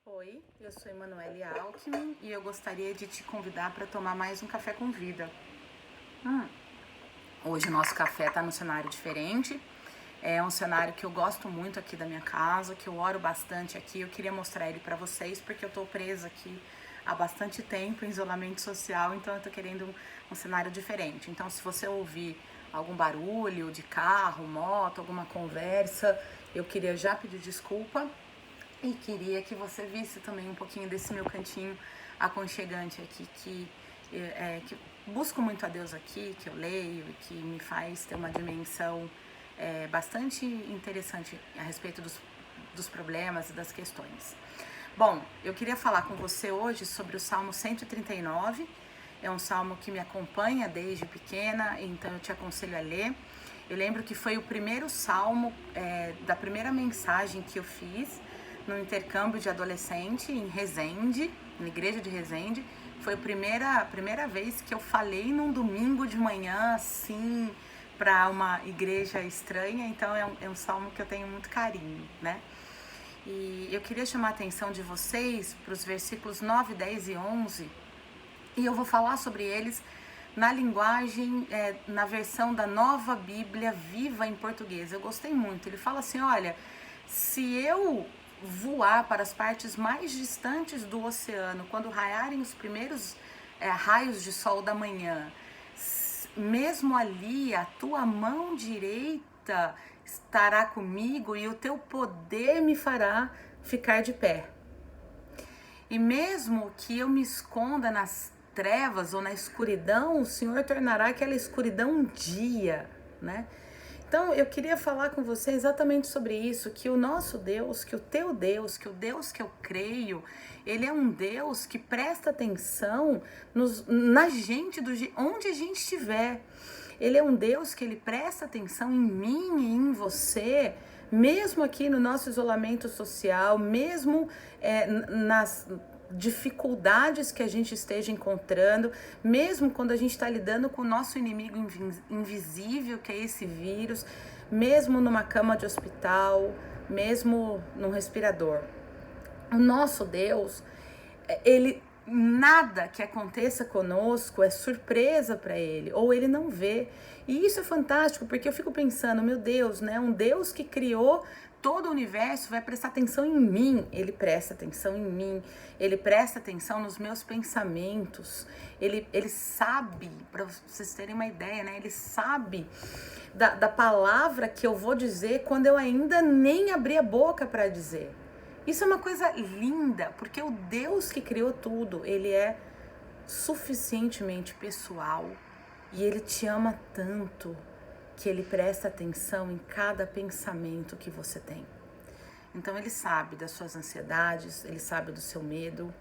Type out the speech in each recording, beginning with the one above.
Oi, eu sou Emanuele Alckmin e eu gostaria de te convidar para tomar mais um café com vida. Hoje o nosso café está num cenário diferente. É um cenário que eu gosto muito aqui da minha casa, que eu oro bastante aqui. Eu queria mostrar ele para vocês porque eu tô presa aqui há bastante tempo em isolamento social, então eu tô querendo um cenário diferente. Então, se você ouvir algum barulho de carro, moto, alguma conversa, eu queria já pedir desculpa e queria que você visse também um pouquinho desse meu cantinho aconchegante aqui, que busco muito a Deus aqui, que eu leio e que me faz ter uma dimensão bastante interessante a respeito dos problemas e das questões. Bom, eu queria falar com você hoje sobre o Salmo 139. É um salmo que me acompanha desde pequena, então eu te aconselho a ler. Eu lembro que foi o primeiro salmo da primeira mensagem que eu fiz no intercâmbio de adolescente em Resende, na igreja de Resende. Foi a primeira vez que eu falei num domingo de manhã, assim, para uma igreja estranha. Então é um salmo que eu tenho muito carinho, né? E eu queria chamar a atenção de vocês para os versículos 9, 10 e 11. E eu vou falar sobre eles na linguagem, na versão da Nova Bíblia Viva em português. Eu gostei muito. Ele fala assim, olha, se eu voar para as partes mais distantes do oceano, quando raiarem os primeiros raios de sol da manhã, mesmo ali a tua mão direita estará comigo e o teu poder me fará ficar de pé. E mesmo que eu me esconda nas trevas ou na escuridão, o Senhor tornará aquela escuridão um dia, né? Então eu queria falar com você exatamente sobre isso, que o nosso Deus, que o teu Deus, que o Deus que eu creio, ele é um Deus que presta atenção na gente, onde a gente estiver. Ele é um Deus que ele presta atenção em mim e em você, mesmo aqui no nosso isolamento social, mesmo nas dificuldades que a gente esteja encontrando, mesmo quando a gente está lidando com o nosso inimigo invisível, que é esse vírus, mesmo numa cama de hospital, mesmo num respirador. O nosso Deus, ele nada que aconteça conosco é surpresa para ele, ou ele não vê. E isso é fantástico, porque eu fico pensando, meu Deus, né? Um Deus que criou todo o universo vai prestar atenção em mim. Ele presta atenção em mim, ele presta atenção nos meus pensamentos. Ele sabe, para vocês terem uma ideia, né? Ele sabe da palavra que eu vou dizer quando eu ainda nem abri a boca para dizer. Isso é uma coisa linda, porque o Deus que criou tudo, ele é suficientemente pessoal e ele te ama tanto que ele presta atenção em cada pensamento que você tem. Então ele sabe das suas ansiedades, ele sabe do seu medo,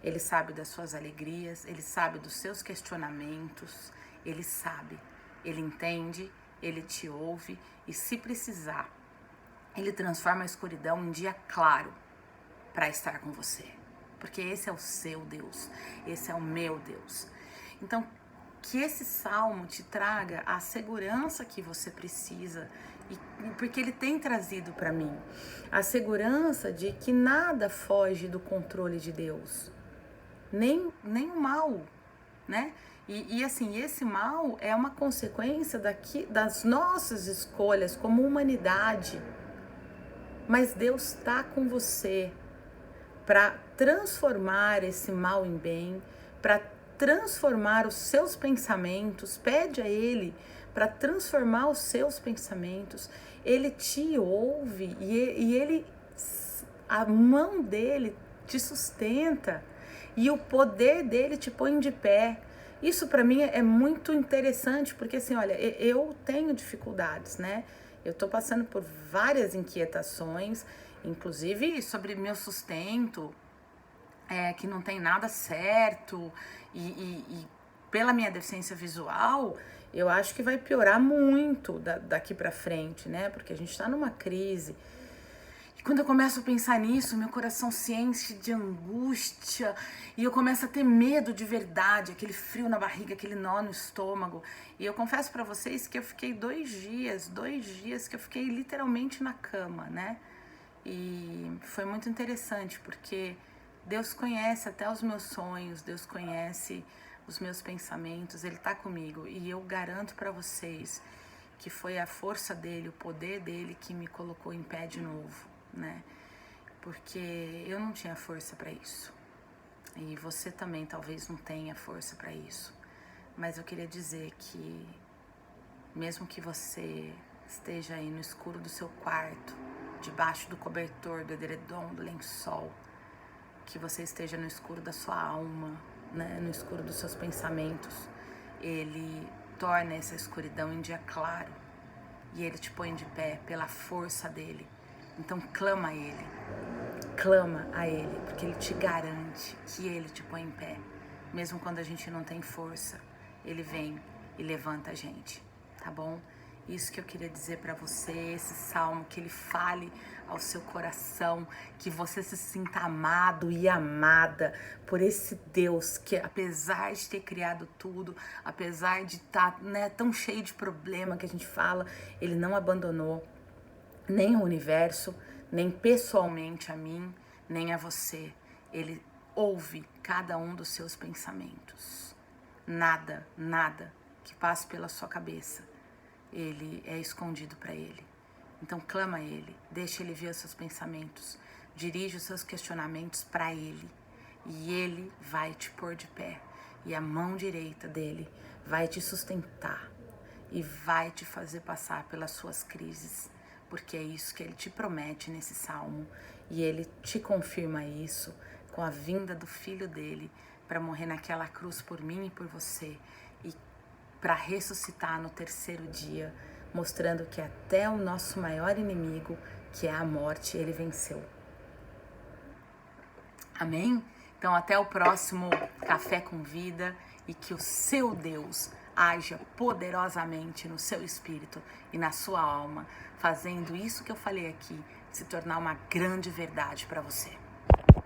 ele sabe das suas alegrias, ele sabe dos seus questionamentos, ele sabe, ele entende, ele te ouve e se precisar, ele transforma a escuridão em dia claro para estar com você. Porque esse é o seu Deus, esse é o meu Deus. Então, que esse salmo te traga a segurança que você precisa, porque ele tem trazido para mim a segurança de que nada foge do controle de Deus, nem o mal, né? E assim, esse mal é uma consequência das nossas escolhas como humanidade. Mas Deus está com você para transformar esse mal em bem, para transformar os seus pensamentos. Pede a Ele para transformar os seus pensamentos. Ele te ouve e Ele, a mão dele te sustenta e o poder dele te põe de pé. Isso para mim é muito interessante, porque assim, olha, eu tenho dificuldades, né? Eu tô passando por várias inquietações, inclusive sobre meu sustento, que não tem nada certo, e pela minha deficiência visual, eu acho que vai piorar muito daqui pra frente, né? Porque a gente tá numa crise. E quando eu começo a pensar nisso, meu coração se enche de angústia e eu começo a ter medo de verdade, aquele frio na barriga, aquele nó no estômago. E eu confesso pra vocês que eu fiquei 2 dias que eu fiquei literalmente na cama, né? E foi muito interessante, porque Deus conhece até os meus sonhos, Deus conhece os meus pensamentos, Ele tá comigo. E eu garanto para vocês que foi a força dele, o poder dele que me colocou em pé de novo, né? Porque eu não tinha força para isso. E você também talvez não tenha força para isso. Mas eu queria dizer que mesmo que você esteja aí no escuro do seu quarto, debaixo do cobertor, do edredom, do lençol, que você esteja no escuro da sua alma, né, no escuro dos seus pensamentos, Ele torna essa escuridão em dia claro e Ele te põe de pé pela força dEle. Então clama a Ele, porque Ele te garante que Ele te põe em pé. Mesmo quando a gente não tem força, Ele vem e levanta a gente, tá bom? Isso que eu queria dizer para você, esse salmo, que ele fale ao seu coração, que você se sinta amado e amada por esse Deus que, apesar de ter criado tudo, apesar de estar, né, tão cheio de problema que a gente fala, Ele não abandonou nem o universo, nem pessoalmente a mim, nem a você. Ele ouve cada um dos seus pensamentos. Nada que passe pela sua cabeça, Ele é escondido para Ele. Então clama a Ele, deixa Ele ver os seus pensamentos, dirige os seus questionamentos para Ele e Ele vai te pôr de pé e a mão direita dEle vai te sustentar e vai te fazer passar pelas suas crises, porque é isso que Ele te promete nesse salmo e Ele te confirma isso com a vinda do Filho dEle para morrer naquela cruz por mim e por você e para ressuscitar no terceiro dia, mostrando que até o nosso maior inimigo, que é a morte, Ele venceu. Amém? Então até o próximo Café com Vida e que o seu Deus haja poderosamente no seu espírito e na sua alma, fazendo isso que eu falei aqui se tornar uma grande verdade para você.